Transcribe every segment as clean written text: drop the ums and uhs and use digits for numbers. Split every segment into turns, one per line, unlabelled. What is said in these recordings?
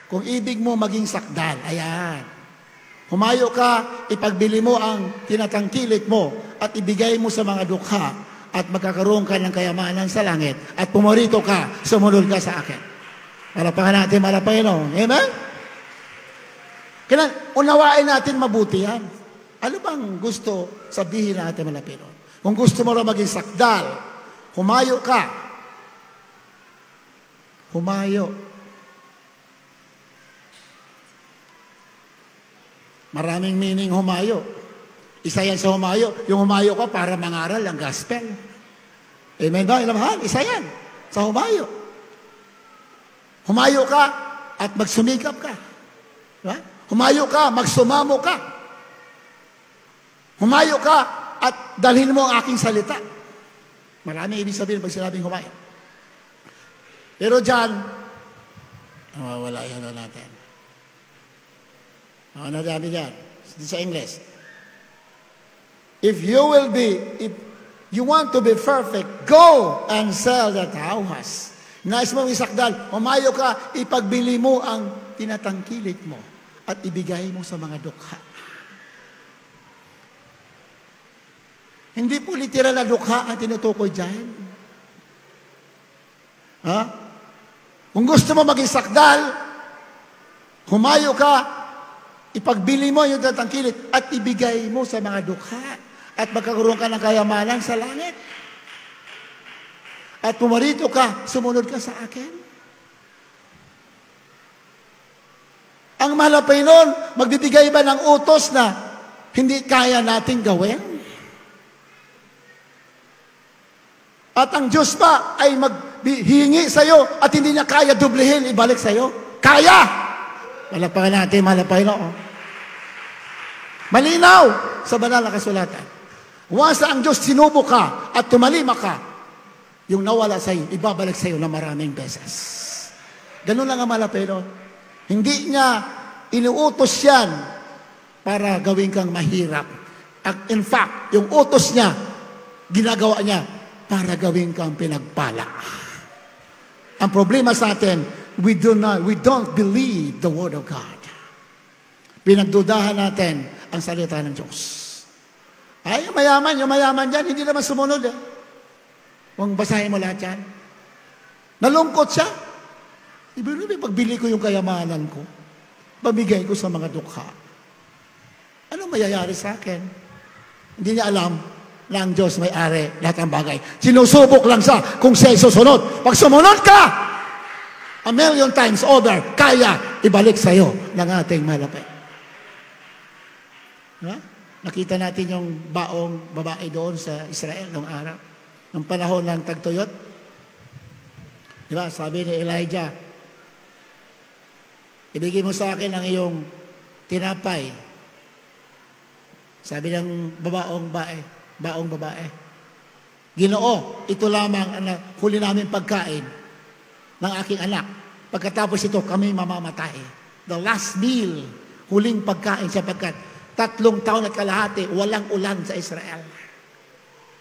Kung ibig mo maging sakdal, ayan. Humayo ka, ipagbili mo ang tinatangkilik mo at ibigay mo sa mga dukha at magkakaroon ka ng kayamanan sa langit at pumarito ka, sumunod ka sa akin. Malapakan natin, malapakan, no? Amen? Kaya unawain natin mabuti yan. Ano bang gusto sabihin natin, malapino? Kung gusto mo rin maging sakdal, humayo ka. Humayo. Maraming meaning humayo. Isa yan sa humayo. Yung humayo ka para mangaral ang gospel. Amen ba? Ilamahal, isa yan sa humayo. Humayo ka at magsumikap ka. Diba? Humayo ka, magsumamo ka. Humayo ka at dalhin mo ang aking salita. Marami ibig sabihin pag sinabing humayo. Pero dyan, wala yan na natin. Ano dami dyan? Sa English. If you want to be perfect, go and sell that house. Nais mong isakdal, humayo ka, ipagbili mo ang tinatangkilik mo at ibigay mo sa mga dukha. Hindi po literal na dukha ang tinutukoy dyan. Ha? Kung gusto mo maging sakdal, humayo ka, ipagbili mo yung tatangkilik at ibigay mo sa mga dukha at magkakaroon ka ng kayamanan sa langit. At pumarito ka, sumunod ka sa akin. Ang malapay nun, magbibigay ba ng utos na hindi kaya nating gawin? At ang Diyos pa ay maghihingi sa'yo at hindi niya kaya dublihin, ibalik sa'yo? Kaya! Malapakan natin, malapay no. Malinaw sa banal na kasulatan. Once ang Diyos sinubok ka at tumalima ka, yung nawala sa'yo, ibabalik sa'yo na maraming beses. Ganun lang ang malapay no. Hindi niya inuutos yan para gawin kang mahirap. At in fact, yung utos niya, ginagawa niya para gawin kang pinagpala. Ang problema sa atin, we don't believe the Word of God. Pinagdudahan natin ang salita ng Diyos. Ay, yung mayaman dyan, hindi naman sumunod. Huwag basahin mo lahat yan. Nalungkot siya. Ibig pagbili ko yung kayamanan ko, pamigay ko sa mga dukha. Anong mayayari sa akin? Hindi niya alam na ang Diyos may-ari lahat ng bagay. Sinusubok lang siya kung siya susunod. Pag sumunod ka, 1,000,000 times over, kaya ibalik sa'yo ng ating malapit. Diba? Nakita natin yung baong babae doon sa Israel noong araw. Noong panahon ng tagtuyot. Diba? Sabi ni Elijah, ibigay mo sa akin ang iyong tinapay. Sabi ng baong babae, Ginoo, ito lamang ang huli namin pagkain ng aking anak. Pagkatapos ito, kami mamamatay. The last meal, huling pagkain sapagkat 3 taon at kalahati, walang ulan sa Israel.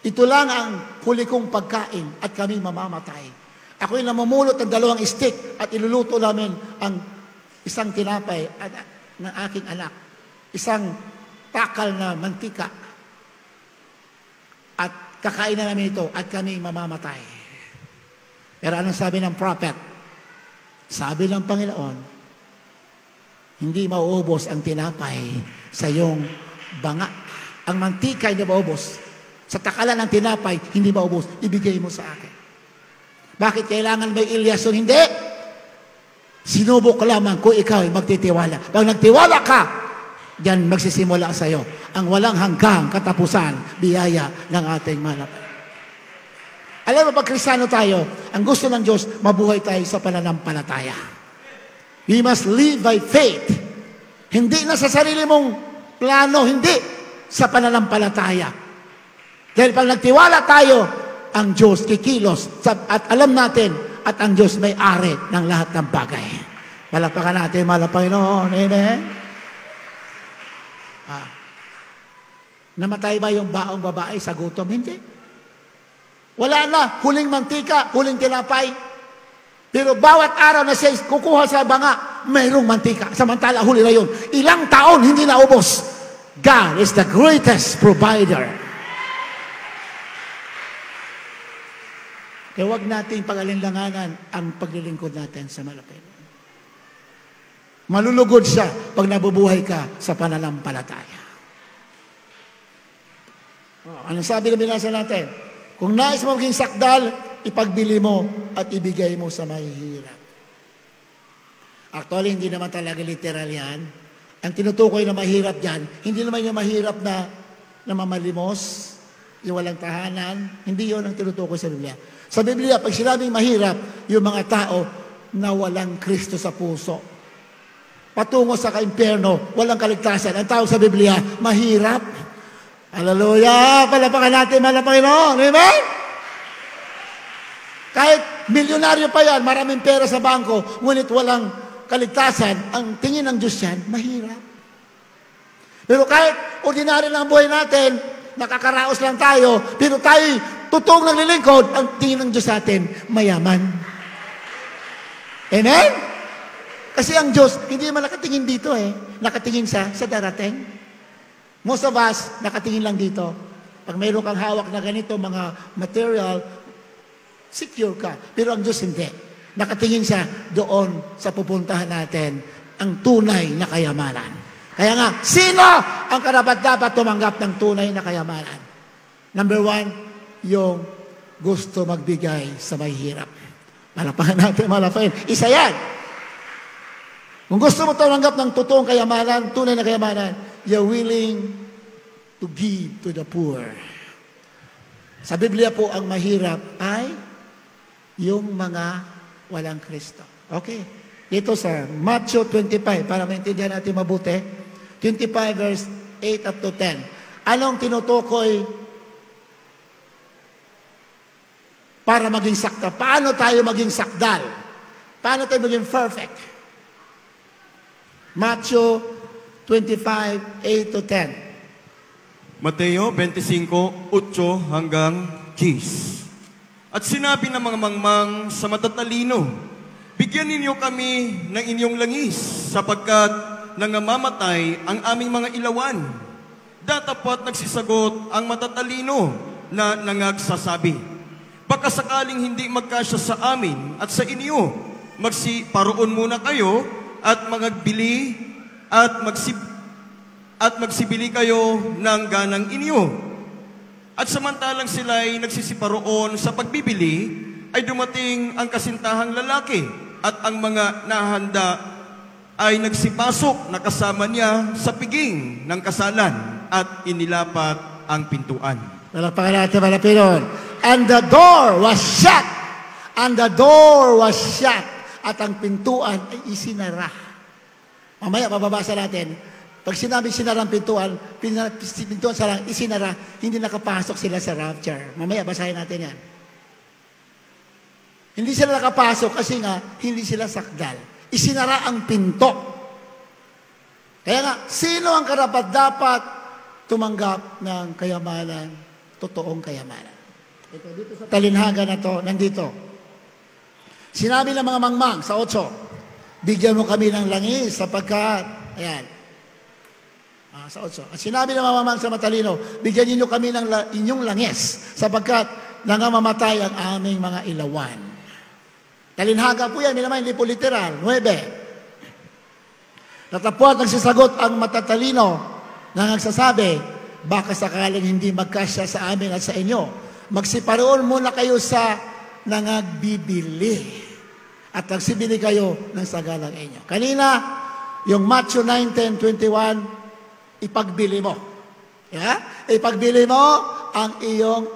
Ito lang ang huli kong pagkain at kami mamamatay. Ako'y namumulot ng 2 stick at iluluto namin ang isang tinapay at ng aking anak. Isang takal na mantika. At kakain na namin ito at kami mamamatay. Pero anong sabi ng prophet? Sabi ng Panginoon, hindi mauubos ang tinapay sa iyong banga. Ang mantika hindi maubos. Sa takalan ng tinapay, hindi maubos. Ibigay mo sa akin. Bakit kailangan may Ilyason? Hindi. Sinubok lamang kung ikaw ay magtitiwala. Pag nagtiwala ka, diyan magsisimula sa iyo ang walang hanggang katapusan, biyaya ng ating malapit. Alam mo, pag Kristiyano tayo, ang gusto ng Diyos, mabuhay tayo sa pananampalataya. We must live by faith. Hindi na sa sarili mong plano, hindi sa pananampalataya. Dahil pag nagtiwala tayo, ang Diyos kikilos at alam natin at ang Diyos may-ari ng lahat ng bagay. Palakpakan natin, Panginoon. Amen? Namatay ba yung baong babae sa gutom? Hindi. Wala na. Huling mantika, huling tinapay. Pero bawat araw na siya kukuha sa banga, mayroong mantika. Samantala, huli na yun. Ilang taon, hindi naubos. God is the greatest provider. Kaya huwag nating pag-alinlanganan ang paglilingkod natin sa malapit. Malulugod siya pag nabubuhay ka sa pananampalataya. Anong sabi na binasa natin? Kung nais mo maging sakdal, ipagbili mo at ibigay mo sa mahihirap. Actually, hindi naman talaga literal yan. Ang tinutukoy na mahirap dyan, hindi naman yung mahirap na mamalimos, yung walang tahanan. Hindi yun ang tinutukoy sa Biblia. Sa Biblia, pag sinabing mahirap, yung mga tao na walang Kristo sa puso. Patungo sa kaimpyerno, walang kaligtasan. Ang tao sa Biblia, mahirap. Hallelujah! Palapakan natin, mga Panginoon. Amen? Kahit milyonaryo pa yan, maraming pera sa bangko, ngunit walang kaligtasan, ang tingin ng Diyos yan, mahirap. Pero kahit ordinaryo lang ang buhay natin, nakakaraos lang tayo, pero tayo totoong naglilingkod, ang tingin ng Diyos sa atin, mayaman. Amen? Kasi ang Diyos, hindi naman nakatingin dito nakatingin sa darating. Most of us, nakatingin lang dito. Pag mayroon kang hawak na ganito, mga material, secure ka. Pero ang Diyos hindi. Nakatingin siya doon sa pupuntahan natin, ang tunay na kayamanan. Kaya nga, sino ang karapat-dapat tumanggap ng tunay na kayamanan? Number 1, yung gusto magbigay sa may hirap. Malapahan natin, malapahan. Isa yan. Kung gusto mo tumanggap ng totoong kayamanan, tunay na kayamanan, you're willing to give to the poor. Sa Biblia po, ang mahirap ay yung mga walang Kristo. Okay. Dito sa Matthew 25, para maintindihan natin mabuti, 25 verse 8 up to 10. Anong tinutukoy para maging sakdal? Paano tayo maging sakdal? Paano tayo maging perfect? Matthew 25, 8 to 10.
Mateo 25, 8 hanggang 10. At sinabi ng mga mangmang sa matatalino, bigyan ninyo kami ng inyong langis, sapagkat nangamamatay ang aming mga ilawan. Datapat nagsisagot ang matatalino na nangagsasabi, baka sakaling hindi magkasya sa amin at sa inyo, magsiparoon muna kayo at magbili at magsibili kayo ng ganang inyo. At samantalang sila ay nagsisiparoon sa pagbibili, ay dumating ang kasintahang lalaki at ang mga nahanda ay nagsipasok na kasama niya sa piging ng kasalan at inilapat ang pintuan.
Malapakan natin, malapinon. And the door was shut. And the door was shut. At ang pintuan ay isinara. Mamaya, mababasa natin. Pag sinabi sinara ang pintuan, pintuan sa lang, isinara, hindi nakapasok sila sa rapture. Mamaya, basahin natin yan. Hindi sila nakapasok kasi nga, hindi sila sakdal. Isinara ang pinto. Kaya nga, sino ang karapat-dapat tumanggap ng kayamanan, totoong kayamanan? Ito, dito sa talinhaga na to, nandito. Sinabi ng mga mangmang sa 8, bigyan mo kami ng langis sapagkat, ayan, sa 8. At sinabi ng mga mangmang sa matalino, bigyan niyo kami ng inyong langis sapagkat nangamamatay ang aming mga ilawan. Talinhaga po yan, naman, hindi po literal. 9. Natapos nagsisagot ang matatalino na nagsasabi, baka sakaling hindi magkasya sa amin at sa inyo, magsiparoon muna kayo sa nangagbibili at nagsibili kayo ng sagalang inyo. Kanina, yung Matthew 19:21, ipagbili mo. Yeah? Ipagbili mo ang iyong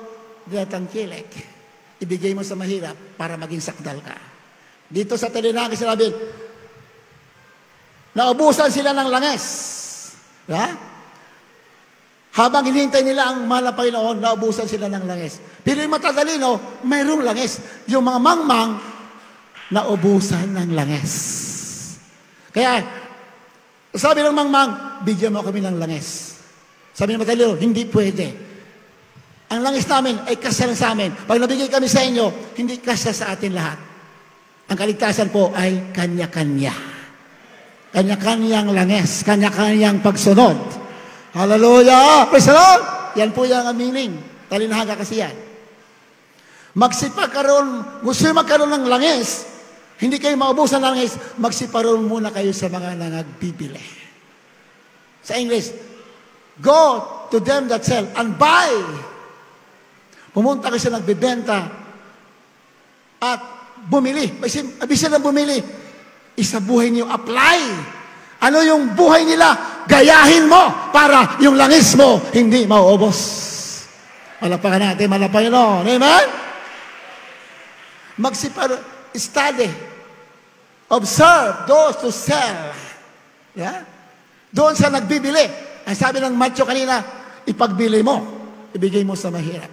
datangkilik. Ibigay mo sa mahirap para maging sakdal ka. Dito sa talinhaga sinabi, naubusan sila ng langis. Yeah? Habang hinihintay nila ang mahal na Panginoon, naubusan sila ng langis. Pero yung matatalino, mayroong langis. Yung mga mangmang, naubusan ng langis. Kaya, sabi ng mangmang, bigyan mo kami ng langis. Sabi ng matalino, hindi pwede. Ang langis namin ay kasya lang sa amin. Pag nabigay kami sa inyo, hindi kasya sa atin lahat. Ang kaligtasan po ay kanya-kanya. Kanya-kanyang langes, kanya-kanyang pagsunod. Hallelujah! Praise the Lord! Yan po yung meaning. Talinahaga kasi yan. Gusto yung magkaroon ng langes, hindi kayo maubusan ng langis, magsiparoon muna kayo sa mga nangagbibili. Sa English, go to them that sell and buy. Pumunta kayo sa nagbibenta at bumili. Abisa na bumili, isa buhay niyo, apply. Ano yung buhay nila? Gayahin mo para yung langis mo hindi mauubos. Malapakan natin, malapakan yun. Amen? Study. Observe those to sell. Yeah? Doon sa nagbibili. Ang sabi ng macho kanina, ipagbili mo. Ibigay mo sa mahirap.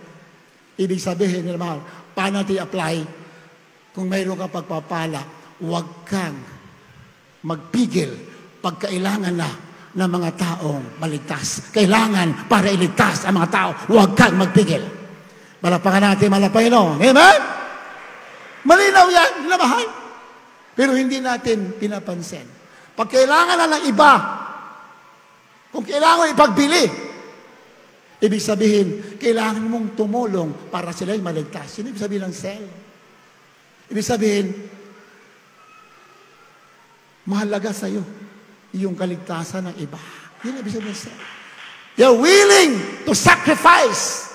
Ibig sabihin nila, mahal, paano natin apply? Kung mayroon ka pagpapala, huwag kang magpigil pag kailangan na ng mga taong maligtas. Kailangan para iligtas ang mga tao, huwag kang magpigil. Malapakan natin, malapakan. Amen? Malinaw yan, mahal. Pero hindi natin pinapansin. Pag kailangan na ng iba, kung kailangan ipagbili, ibig sabihin, kailangan mong tumulong para sila'y maligtas. Yun ibig sabihin ng sell. Ibig sabihin, mahalaga sa'yo yung kaligtasan ng iba. Yun ibig sabihin ng sell. You're willing to sacrifice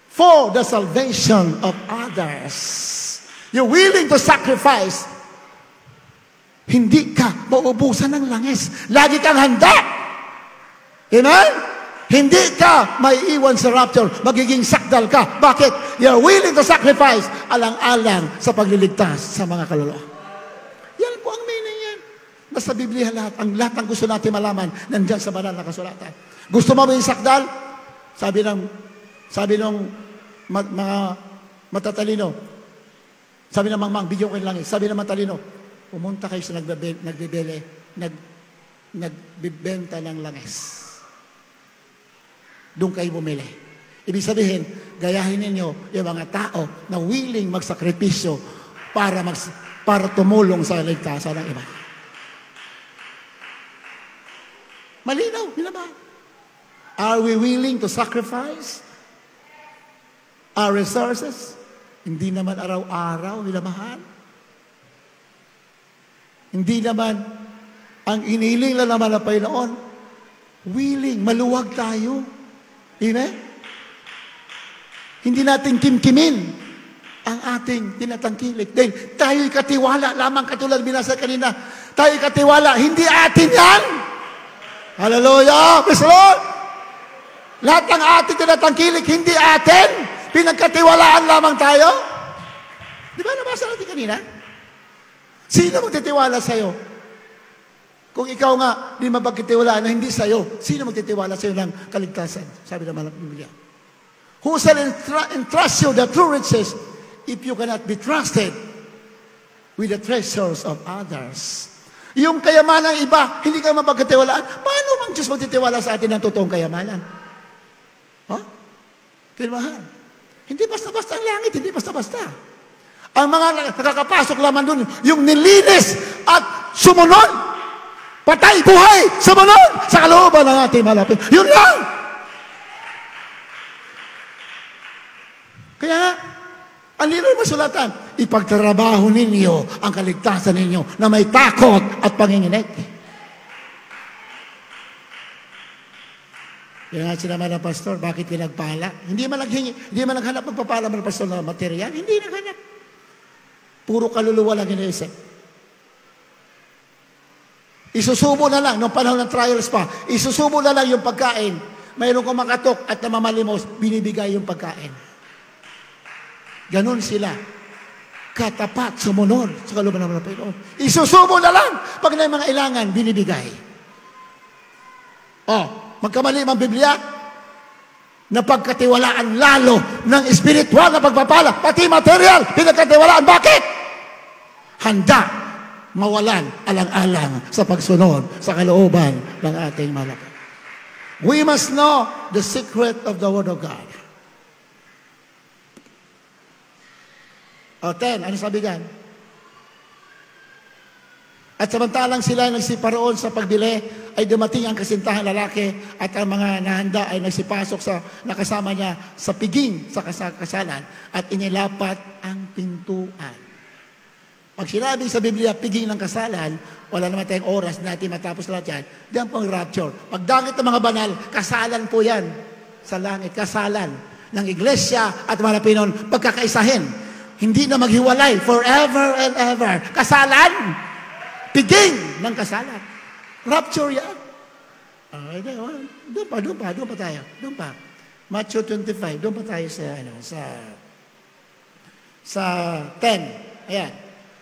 for the salvation of others. You're willing to sacrifice. Hindi ka mauubusan ng langis. Lagi kang handa. Amen? Hindi ka may iwan sa rapture. Magiging sakdal ka. Bakit? You're willing to sacrifice alang-alang sa pagliligtas sa mga kaluluwa. Yan po ang meaning yan. Nasa Biblia lahat. Ang lahat ng gusto natin malaman nandyan sa banal na kasulatan. Gusto mo ba yung sakdal? Sabi ng mga matatalino. Sabi ng mga bigyan ko yung langis. Sabi ng matalino, pumunta kayo sa nagbibenta ng langis. Doon kayo bumili. Ibig sabihin, gayahin ninyo yung mga tao na willing magsakripisyo para tumulong sa ligtasan ng iba. Malinaw, ba? Are we willing to sacrifice our resources? Hindi naman araw-araw, minamahal. Hindi naman ang iniling lang naman na Panginoon. Willing, maluwag tayo. Amen? Hindi natin kimkimin ang ating tinatangkilik. Dahil tayo'y katiwala, lamang katulad binasa kanina, tayo'y katiwala, hindi atin yan. Hallelujah! Praise the Lord! Lahat ng ating tinatangkilik, hindi atin. Pinagkatiwalaan lamang tayo. Di ba nabasa natin kanina? Sino magtitiwala sa'yo? Kung ikaw nga di mapagkitiwalaan na hindi sa'yo, sino magtitiwala sa'yo ng kaligtasan? Sabi naman ng Biblia. Who shall entrust you the true riches if you cannot be trusted with the treasures of others? Yung kayamanan ng iba, hindi ka mapagkatiwalaan. Paano mang Diyos magtitiwala sa atin ng totoong kayamanan? Pilmahan. Hindi basta-basta ang langit, hindi basta-basta. Ang mga nakakapasok lamang doon, yung nilinis at sumunod, patay, buhay, sumunod sa kalooban ng ating malapit. Yun lang! Kaya, ang linoy masulatan, ipagtrabaho ninyo ang kaligtasan ninyo na may takot at panginginig. Kaya nga sinaman ng pastor, bakit pinagpala? Hindi man naghanap magpapala ng pastor na material. Hindi naghanap. Puro kaluluwa lang iniisip. Isusubo na lang, nung panahon ng trials pa, isusubo na lang yung pagkain. Mayroon kong makatok at namamalimos, binibigay yung pagkain. Ganon sila. Katapat, sumunod sa kalooban ng Panginoon. Isusubo na lang. Pag na mga ilangan, binibigay. Magkamali ang Biblia, na pagkatiwalaan lalo ng espiritual na pagpapala, pati material, pinagkatiwalaan. Bakit? Handa mawalan alang-alang sa pagsunod sa kalooban ng ating malapit. We must know the secret of the Word of God. 10, ano sabi dyan? At samantalang sila ay nagsiparoon sa pagbili, ay dumating ang kasintahan lalaki at ang mga nahanda ay nagsipasok sa nakasama niya sa piging sa kasalan at inilapat ang pintuan. Pag sinabi sa Biblia, piging ng kasalan, wala naman tayong oras natin matapos lahat yan. Diyan po ang rapture. Pagdangit ng mga banal, kasalan po yan sa langit. Kasalan ng iglesia at mga Pinon, pagkakaisahin. Hindi na maghiwalay forever and ever. Kasalan! Piging ng kasalan. Rapture yan. Doon pa tayo. Doon pa. Matthew 25, doon pa tayo sa 10. Ayan.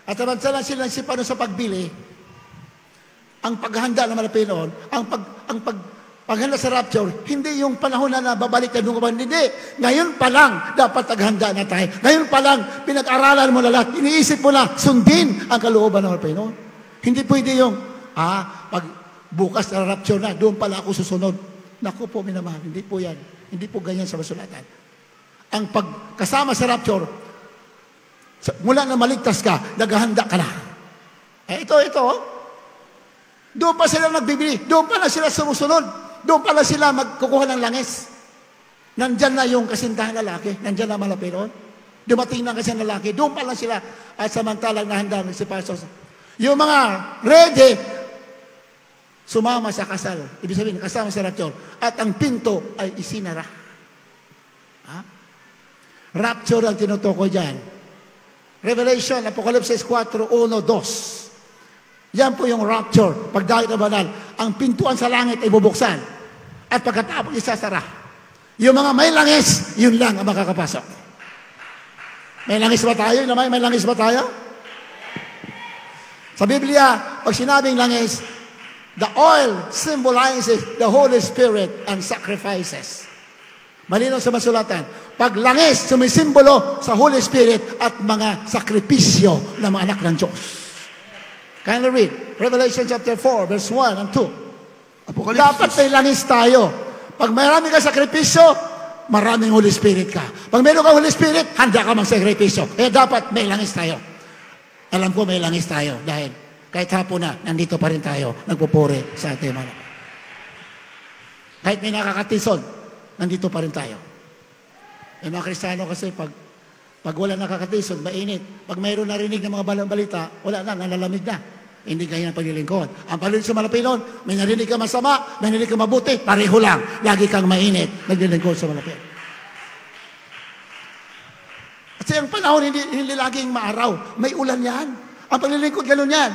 At samantalang sila paano sa pagbili, ang paghanda ng mga Pinoon, paghanda sa rapture, hindi yung panahon na babalik na doon. Hindi. Ngayon pa lang, dapat naghanda na tayo. Ngayon pa lang, pinag-aralan mo na lahat. Iniisip mo na, sundin ang kalooban ng mga Pinoon. Hindi pwede yung, pag bukas na rapture na, doon pala ako susunod. Naku po, minamahal. Hindi po yan. Hindi po ganyan sa masulatan. Ang pagkasama sa rapture, mula na maligtas ka, naghahanda ka na. Ito. Doon pa sila nagbibili. Doon pa na sila sumusunod. Doon pa na sila magkukuha ng langis. Nandyan na yung kasintahan lalaki. Nandyan na malapiron. Dumating na kasi lalaki. Doon pa lang sila at samantalang nahanda si Pastor. Yung mga ready, sumama sa kasal. Ibig sabihin, kasama sa rapture. At ang pinto ay isinara. Rapture ang tinutukoy dyan. Revelation, Apocalypse 4, 1, 2. Yan po yung rapture. Pagdahil na banal, ang pintuan sa langit ay bubuksan. At pagkatapos isasara. Yung mga may langis, yun lang ang makakapasok. May langis ba tayo? May langis ba tayo? Sa Biblia, pag sinabing langis, the oil symbolizes the Holy Spirit and sacrifices. Malinaw sa masulatan. Pag langis, sumisimbolo sa Holy Spirit at mga sakripisyo ng mga anak ng Diyos. Kindly read, Revelation chapter 4, verse 1 and 2. Dapat may langis tayo. Pag marami ka sakripisyo, maraming Holy Spirit ka. Pag meron ka Holy Spirit, handa ka mag-sakripisyo. Kaya dapat may langis tayo. Alam ko may langis tayo dahil kahit hapon na, nandito pa rin tayo, nagpupuri sa ating mga. Kahit may nakakatisod, nandito pa rin tayo. Yung mga Kristiyano kasi pag wala nakakatisod, mainit. Pag mayroon narinig ng mga balita, wala na, nalalamig na. Hindi kaya ng paglilingkod. Ang paglilingkod sa Malapinon, may narinig ka masama, may narinig ka mabuti, pareho lang. Lagi kang mainit, naglilingkod sa Malapinon. Kasi ang panahon, hindi laging maaraw. May ulan yan. Ang paglilingkod, gano'n yan.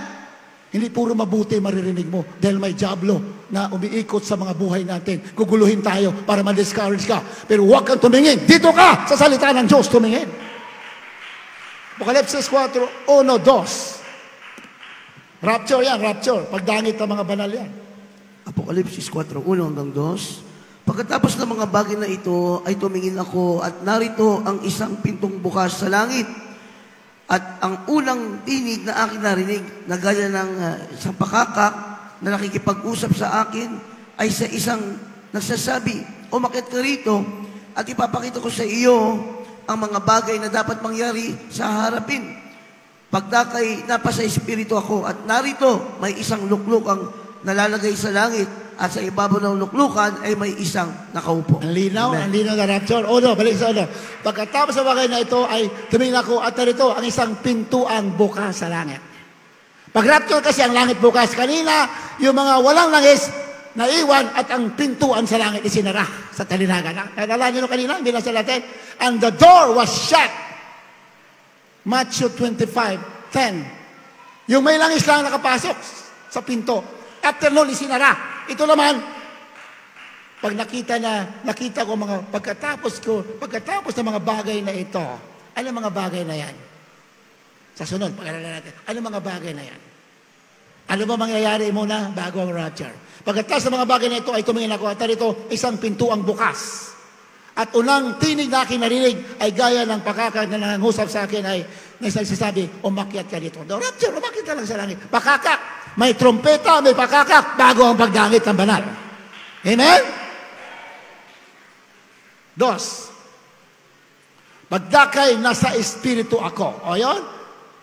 Hindi puro mabuti maririnig mo dahil may diablo na umiikot sa mga buhay natin. Guguluhin tayo para ma-discourage ka. Pero huwag kang tumingin. Dito ka sa salita ng Diyos tumingin. Apocalypse 4, 1, 2. Rapture yan, rapture. Pagdangit ng mga banal yan.
Apocalypse 4, 1 hanggang 2. Pagkatapos ng mga bagay na ito, ay tumingin ako at narito ang isang pintong bukas sa langit. At ang unang tinig na aking narinig, na gaya ng isang pakakak na nakikipag-usap sa akin, ay sa isang nagsasabi, umakyat ka rito at ipapakita ko sa iyo ang mga bagay na dapat mangyari sa harapin. Pagdakay, napasa espiritu ako at narito may isang lukluk ang nalalagay sa langit at sa ibabaw ng luklukan ay may isang nakaupo.
Ang linaw na rapture. Balik sa Pagkatapos sa bagay na ito ay tumingin ako at narito ang isang pintuan bukas sa langit. Pag rapture kasi ang langit bukas. Kanina, yung mga walang langis, naiwan at ang pintuan sa langit isinara sa talinagan. Nalala nyo kanina, hindi na sa natin. And the door was shut. Matthew 25:10. Yung may langis lang nakapasok sa pinto. After noon, isinara. Ito naman, pag nakita ko mga, pagkatapos ng mga bagay na ito, ano mga bagay na yan? Sa sunod, pag-alalan natin, ano mga bagay na yan? Ano ba mangyayari muna bago ang rapture? Pagkatapos ng mga bagay na ito, ay tumingin ako at ito, isang pintuang bukas. At unang tinig na aking narinig ay gaya ng pakakak na nangungusap sa akin ay nagsasabi, umakyat ka dito. The rapture, umakyat ka lang sa langit. Pakakak. May trompeta, may pakakak, bago ang pagdangit ng banal. Amen? 2. Pagdakay, nasa espiritu ako. O yun?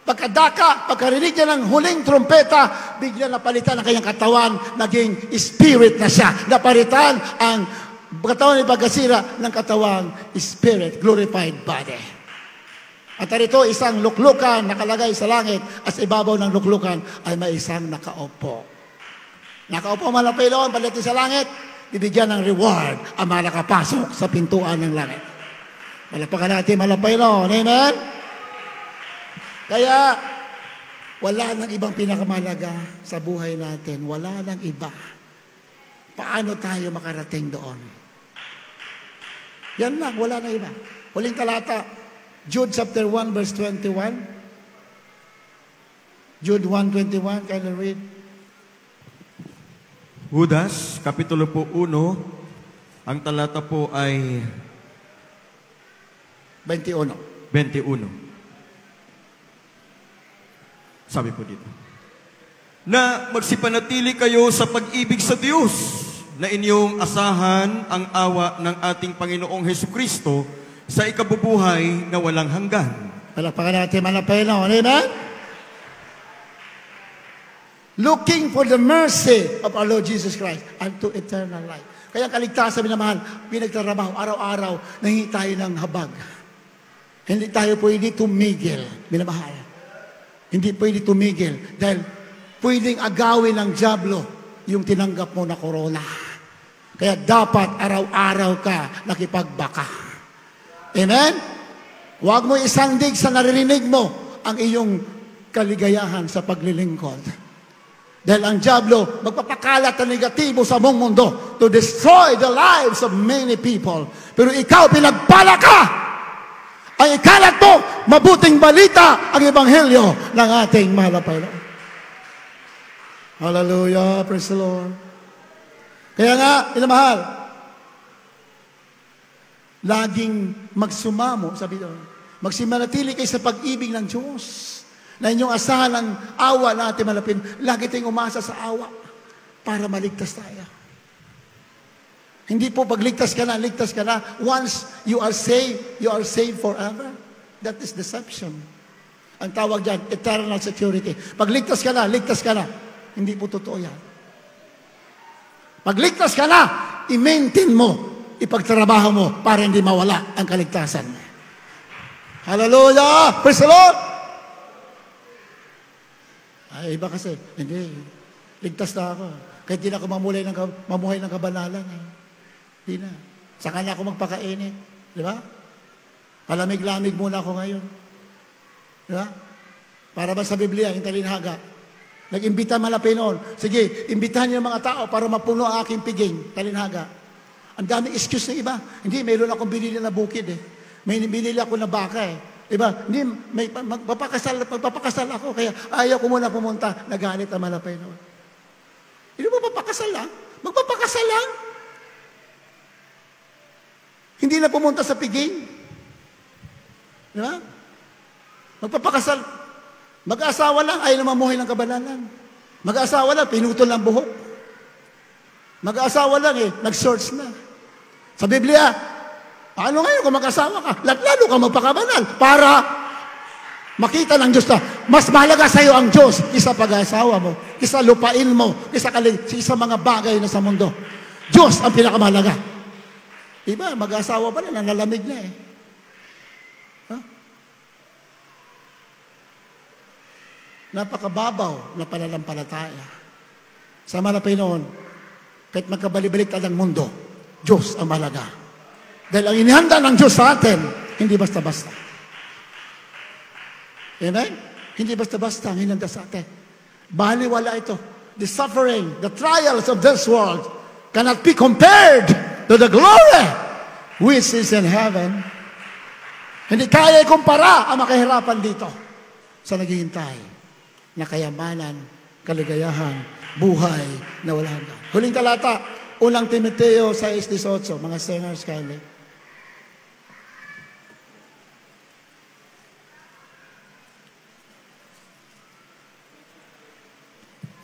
Pagkarinig niya ng huling trompeta, bigla napalitan ang kanyang katawan, naging spirit na siya. Napalitan ang katawan ni pagkasira ng katawang spirit, glorified body. At narito isang luklukan nakalagay sa langit at sa ibabaw ng luklukan ay may isang nakaupo. Nakaupo malapiloon, palitin sa langit, bibigyan ng reward ang mga nakapasok sa pintuan ng langit. Malapakan natin malapiloon. Amen? Kaya, wala nang ibang pinakamalaga sa buhay natin. Wala nang iba. Paano tayo makarating doon? Yan lang, wala nang iba. Huling talata, Jude chapter 1 verse 21. Jude 1:21, can you read?
Judas, Kapitulo po 1, ang talata po ay
21.
21. Sabi po dito, na magsipanatili kayo sa pag-ibig sa Diyos, na inyong asahan ang awa ng ating Panginoong Hesukristo sa ikabubuhay na walang hanggan.
Palakpakan natin malapiloon. Amen? Looking for the mercy of our Lord Jesus Christ unto eternal life. Kaya kaligtasan, minamahal, pinagtrabaho, araw-araw, nahingi tayo ng habag. Hindi tayo pwede tumigil, minamahal. Hindi pwede tumigil dahil pwedeng agawin ng dyablo yung tinanggap mo na corona. Kaya dapat araw-araw ka nakipagbaka. Amen? Huwag mo isandig sa naririnig mo ang iyong kaligayahan sa paglilingkod. Dahil ang dyablo magpapakalat ng negatibo sa mong mundo to destroy the lives of many people. Pero ikaw, pinagpala ka! Ang ikalat mo, mabuting balita ang ebanghelyo ng ating mahal na Panginoon. Hallelujah, praise the Lord. Kaya nga, minamahal, laging magsumamo, sabi doon, magsimanatili kayo sa pag-ibig ng Diyos, na inyong asahan ng awa na ating malapin. Lagi tayong umasa sa awa para maligtas tayo. Hindi po pagligtas ka na. Once you are saved forever. That is deception. Ang tawag dyan, eternal security. Pagligtas ka na. Hindi po totoo yan. Pagligtas ka na, i-maintain mo, ipagtrabaho mo para hindi mawala ang kaligtasan. Hallelujah! Praise the Lord! Ay, iba kasi, hindi. Ligtas na ako. Kahit di na ako mamuhay ng kabanalan. Di na. Saka na ako magpakainit. Di ba? Palamig-lamig muna ako ngayon. Di ba? Para ba sa Biblia, yung talinhaga, nag-imbita malapinon. Sige, imbitahan niyo mga tao para mapuno ang aking piging. Talinhaga. Ang daming excuse ng iba. Hindi, mayroon akong binili na bukid eh. May binili ako na baka eh. Diba? Hindi, magpapakasal ako. Kaya ayaw ko muna pumunta. Nagalit ang malapinon. Hindi mo magpapakasal lang? Magpapakasal lang? Hindi na pumunta sa piging. Di ba? Magpapakasal. Mag-aasawa lang, ayaw na mamuhay ng kabanalan. Mag-aasawa lang, pinutol ng buhok. Mag-aasawa lang nag-search na. Sa Biblia, ano ngayon kung mag-asawa ka? Lalo ka magpakabanal para makita ng Diyos na mas mahalaga sa iyo ang Diyos kaysa pag-asawa mo, kaysa lupain mo, kaysa mga bagay na sa mundo. Diyos ang pinakamahalaga. Diba, mag-asawa pa na, nalamig na Napakababaw na pananampalataya. Sa Panginoon, kahit magkabalibaliktad ang mundo, Diyos ang mahalaga. Dahil ang inihanda ng Diyos sa atin, hindi basta-basta. Amen? Hindi basta-basta ang hinanda sa atin. Baliwala ito. The suffering, the trials of this world cannot be compared to the glory which is in heaven. Hindi kaya ikumpara ang makahirapan dito sa naghihintay na kayamanan, kaligayahan, buhay na walang hanggan. Huling talata, unang Timoteo 6:18, mga singers kindly.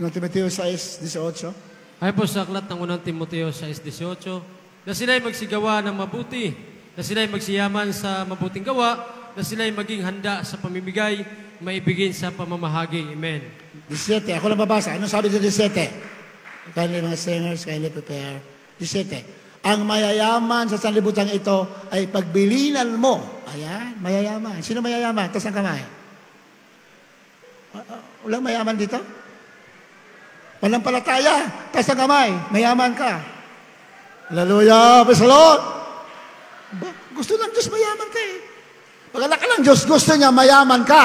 Unang Timoteo 6:18.
Ay po sa aklat ng unang Timoteo 6:18, na sila'y magsigawa ng mabuti, na sila'y magsiyaman sa mabuting gawa, na sila'y maging handa sa pamimigay, maibigin sa pamamahagi. Amen.
17. Ako lang babasa. Anong sabi sa 17? Kindly mga singers, kindly prepare. 17. Ang mayayaman sa sanlibutan ito ay pagbilinan mo. Ayan, mayayaman. Sino mayayaman? Taas ang kamay. Walang mayaman dito? Walang palataya. Taas ang kamay. Mayaman ka. Hallelujah. Praise the Lord. Gusto ng Diyos mayaman ka eh. Pag anak ka ng Diyos, gusto niya mayaman ka.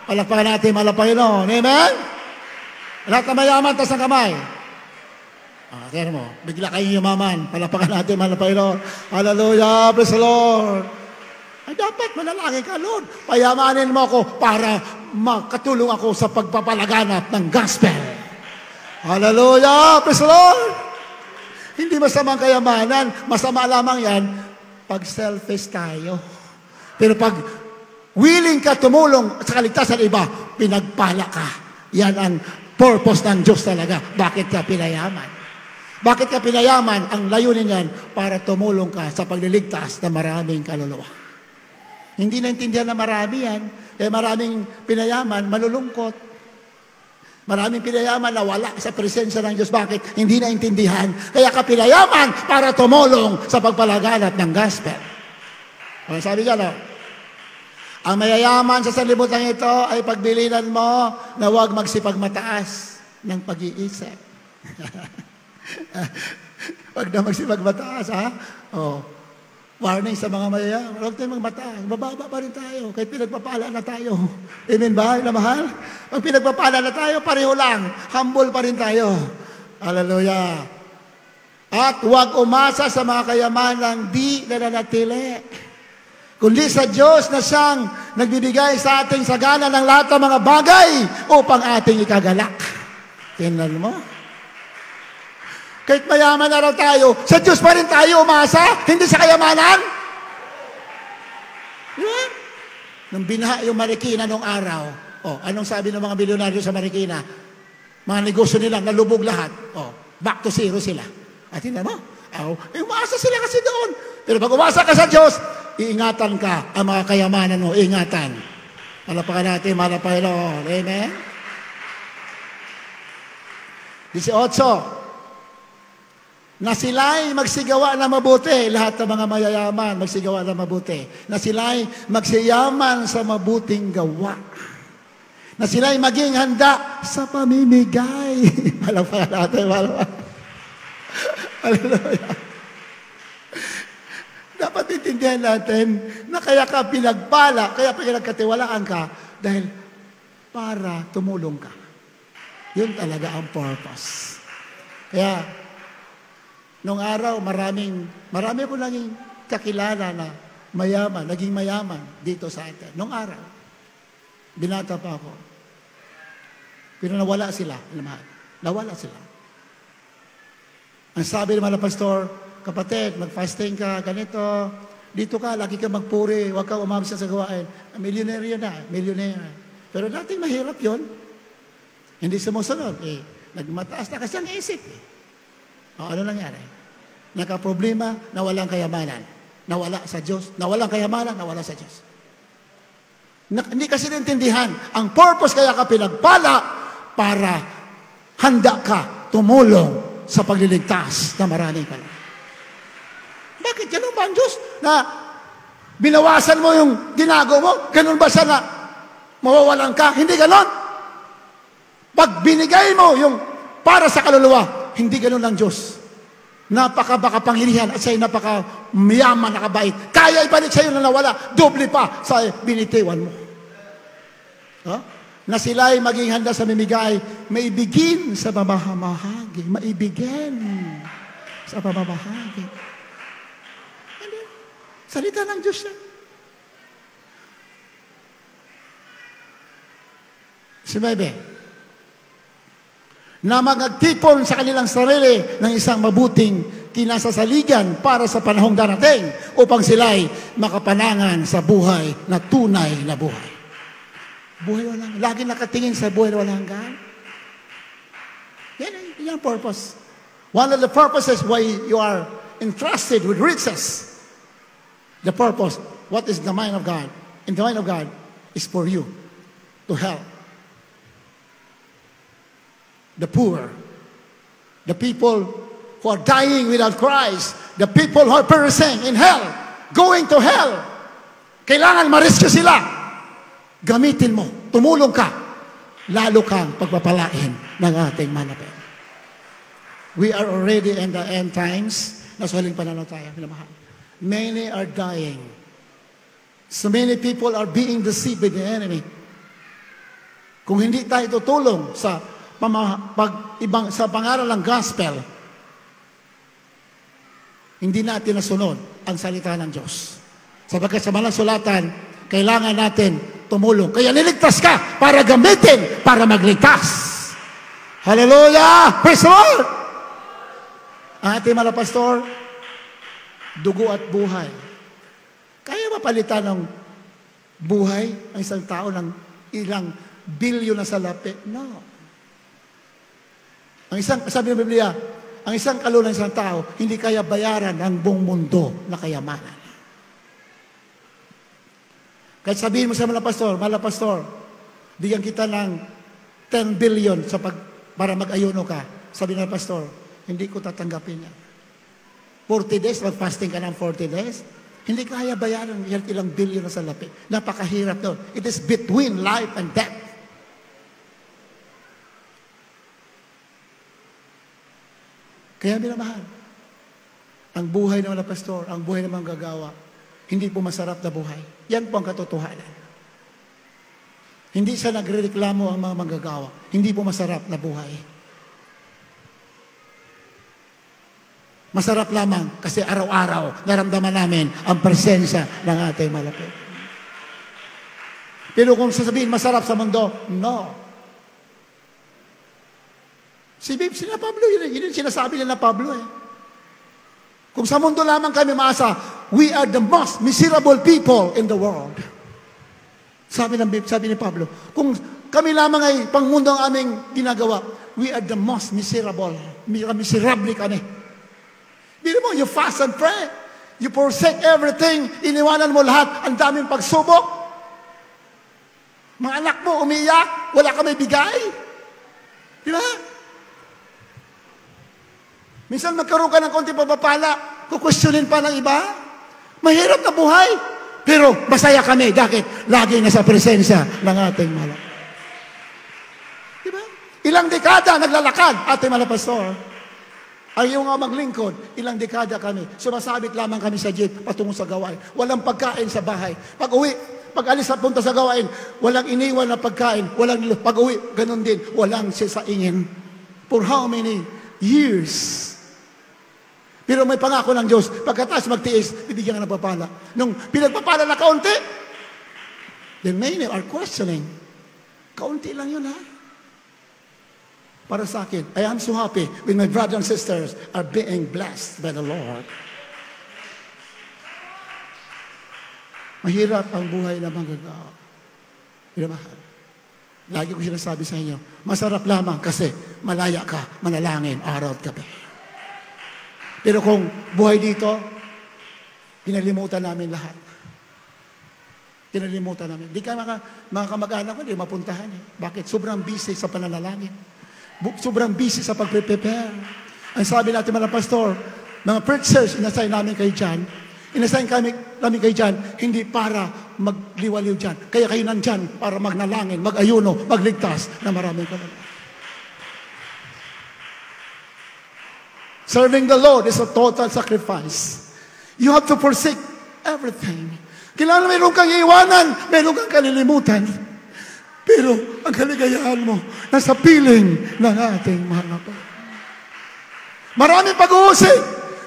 Palakpakan natin, Panginoon. Amen? Lahat na mayaman, taas ang kamay. Kaya mo, bigla kayong yumaman. Palakpakan natin, Panginoon. Hallelujah, praise the Lord. Ay dapat manalangin ka, Lord. Payamanin mo ako para makatulong ako sa pagpapalaganap ng gospel. Hallelujah, praise the Lord. Hindi masamang kayamanan, masama lamang yan pag selfish tayo. Pero pag willing ka tumulong sa kaligtasan ng iba, pinagpala ka. Yan ang purpose ng Diyos talaga. Bakit ka pinayaman? Bakit ka pinayaman? Ang layunin yan para tumulong ka sa pagliligtas ng maraming kaluluwa. Hindi naintindihan na marami yan. Kaya maraming pinayaman, malulungkot. Maraming pinayaman na wala sa presensya ng Diyos. Bakit? Hindi naintindihan. Kaya ka pinayaman para tumulong sa pagpalaganap ng gospel. Ang sabi ka, no? Ang mayayaman sa sanlibutan ito ay pagbilinan mo na huwag magsipagmataas ng pag-iisip. Huwag na magsipagmataas, ha? Oh. Warning sa mga mayayaman. Huwag tayong magmataas. Bababa pa rin tayo. Kahit pinagpapala na tayo. Amen ba? Na mahal? Pag pinagpapala na tayo, pareho lang. Humble pa rin tayo. Hallelujah. At huwag umasa sa mga kayamanang di nananatili. Kundi sa Diyos na siyang nagbibigay sa ating sagana ng lahat ng mga bagay upang ating ikagalak. Tingnan mo. Kahit mayaman na raw tayo, sa Diyos pa rin tayo umasa, hindi sa kayamanan. Diba? Nung binaha yung Marikina nung araw, anong sabi ng mga milyonaryo sa Marikina? Mga negosyo nila, nalubog lahat. Back to zero sila. At tingnan mo, umasa sila kasi doon. Pero pag umasa ka sa Diyos, iingatan ka ang mga kayamanan mo. Iingatan. Palapakan natin, mahal na Panginoon. Amen? 18. Na sila'y magsigawa na mabuti. Lahat ng mga mayayaman, magsigawa na mabuti. Na sila'y magsiyaman sa mabuting gawa. Na sila'y maging handa sa pamimigay. Palapakan natin, Hallelujah. Dapat intindihan natin na kaya ka pinagpala, kaya pinagkatiwalaan ka dahil para tumulong ka. Yun talaga ang purpose. Kaya, nung araw, marami ko naging kakilala na mayaman, naging mayaman dito sa atin. Nung araw, binata pa ako. Pero nawala sila. Nawala sila. Ang sabi naman ng pastor, kapatid, mag-fasting ka, ganito. Dito ka, lagi ka magpuri, huwag ka umamsa sa gawain. Millionaire yun na, millionaire. Pero dating mahirap yun. Hindi sumusunod. Nagmataas na kasi ang isip. Ano nangyari? Nakaproblema, nawalang kayamanan. Nawala sa Diyos. Nawalang kayamanan, nawala sa Diyos. Hindi kasi naintindihan. Ang purpose kaya ka pinagpala para handa ka tumulong sa pagliligtas na maraming kaluluwa. Bakit ganun ba ang Diyos? Na binawasan mo yung ginagawa mo? Ganun ba siya na mawawalan ka? Hindi ganun. Pag binigay mo yung para sa kaluluwa, hindi ganun ang Diyos. Napaka-panghilihan at siya'y napaka-mayaman, nakabait. Kaya ibalik sa'yo na nawala. Doble pa sa binitiwan mo. Na sila'y maging handa sa mimigay, maibigin sa pamamahagi. Maibigin sa pamamahagi. Salita ng Diyos yan. Sinabi, na magagtipon sa kanilang sarili ng isang mabuting kinasasaligan para sa panahong darating upang sila'y makapanangan sa buhay na tunay na buhay. Buhay walang, lagi nakatingin sa buhay na walang hanggan. Yan ang purpose. One of the purposes why you are entrusted with riches. The purpose, what is the mind of God? In the mind of God is for you. to help the poor, the people who are dying without Christ, the people who are perishing in hell, going to hell. Kailangan ma-rescue sila. Gamitin mo, tumulong ka, lalo kang pagpapalain ng ating manapin. We are already in the end times. Nasa huling pananaw tayo, minamahal. Many are dying. So many people are being deceived by the enemy. Kung hindi tayo tutulong sa sa pangaral ng gospel, hindi natin nasunod ang salita ng Diyos. Sapagkat sa malang sulatan, kailangan natin tumulong. Kaya niligtas ka para gamitin, para magligtas. Hallelujah! Praise the Lord! Ang ating mga pastor, dugo at buhay. Kaya ba palitan ng buhay ang isang tao ng ilang bilyon na salapi? No. Ang isang, sabi ng Biblia, ang isang kaluluwa ng isang tao, hindi kaya bayaran ang buong mundo na kayamanan. Kahit sabihin mo sa mga pastor, bigyan kita ng 10 billion para mag-ayuno ka. Sabi ng pastor, hindi ko tatanggapin yan. 40 days, mag-fasting ka ng 40 days. Hindi kaya bayaran ilang billion na salapi. Napakahirap doon. It is between life and death. Kaya minamahal, ang buhay ng mga pastor, ang buhay ng mga gagawa, hindi po masarap na buhay. Yan po ang katotohanan. Hindi sa nagrereklamo ang mga manggagawa. Hindi po masarap na buhay. Masarap lamang kasi araw-araw naramdaman namin ang presensya ng ating malapit. Pero kung sasabihin masarap sa mundo, no. Sina Pablo, yun sinasabi nila Pablo eh. Kung sa mundo lamang kami maasa, we are the most miserable people in the world. Sabi ni Pablo, kung kami lamang ay pangmundo ang aming ginagawa, we are the most miserable. Miserable kami. Bili mo, you fast and pray. You forsake everything. Iniwanan mo lahat. Ang daming pagsubok. Mga anak mo umiyak. Wala ka may bigay. Di ba? Minsan magkaroon ka ng konti pagpapala. Kukwestiyonin pa ng iba. Mahirap na buhay. Pero masaya kami. Dahil lagi nasa presensya ng ating mahal. Di ba? Ilang dekada naglalakad ating mahal pastor. Ang iyong maglingkod, ilang dekada kami. Sumasabit lamang kami sa jeep patungo sa gawain. Walang pagkain sa bahay. Pag-alis na punta sa gawain, walang iniwan na pagkain. Pag-uwi, ganun din. Walang sisaingin. For how many years? Pero may pangako ng Diyos, pagkatapos magtiis, bibigyan ka ng papala. Nung pinagpapala na kaunti, then many are questioning. Kaunti lang yun, ha? Para sa akin, I am so happy when my brothers and sisters are being blessed by the Lord. Mahirap ang buhay ng manggagawa. Minamahal. Lagi ko sinasabi sa inyo, masarap lamang kasi malaya ka, manalangin, araw at gabi. Pero kung buhay dito, kinalimutan namin lahat. Kinalimutan namin. Di ka mga kamag-anak ko, di mapuntahan eh. Bakit? Sobrang busy sa pananalangin. Sobrang busy sa pag-prepare. Ang sabi natin mga pastor, mga preachers, inassign namin kay John. Inassign namin kay John, hindi para magliwaliw dyan. Kaya kayo nandyan para magnalangin, mag-ayuno, magligtas na maraming kalala. Serving the Lord is a total sacrifice. You have to forsake everything. Kailangan mayroon kang iiwanan, mayroon kang kalilimutan. Pero ang kaligayahan mo, nasa piling ng ating mahal na Panginoon. Maraming pag-uusig,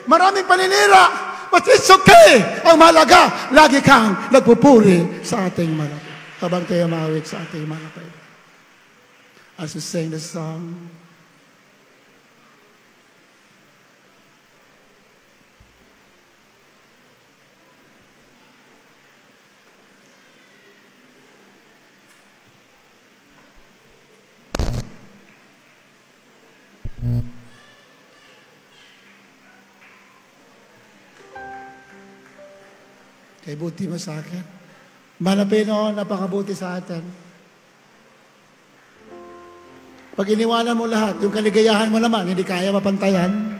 maraming paninira, but it's okay. Ang mahalaga, lagi kang nagpupuri sa ating mahal na Panginoon. Habang tayo mawik sa ating mahal na Panginoon. As we sing the song, kay buti mo sa akin. Malapit noon, napakabuti sa atin. Pag iniwanan mo lahat, yung kaligayahan mo naman, hindi kaya mapantayan.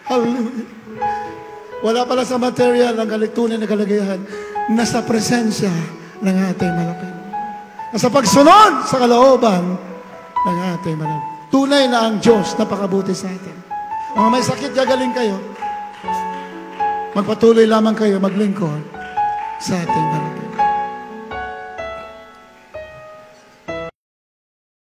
Hallelujah. Wala pala sa material ang tunay na kaligayahan. Nasa presensya ng ating malapit. Nasa pagsunod sa kalooban ng ating malapit. Tunay na ang Diyos, napakabuti sa atin. Mga may sakit, gagaling kayo. Magpatuloy lamang kayo, maglingkod sa ating malapit.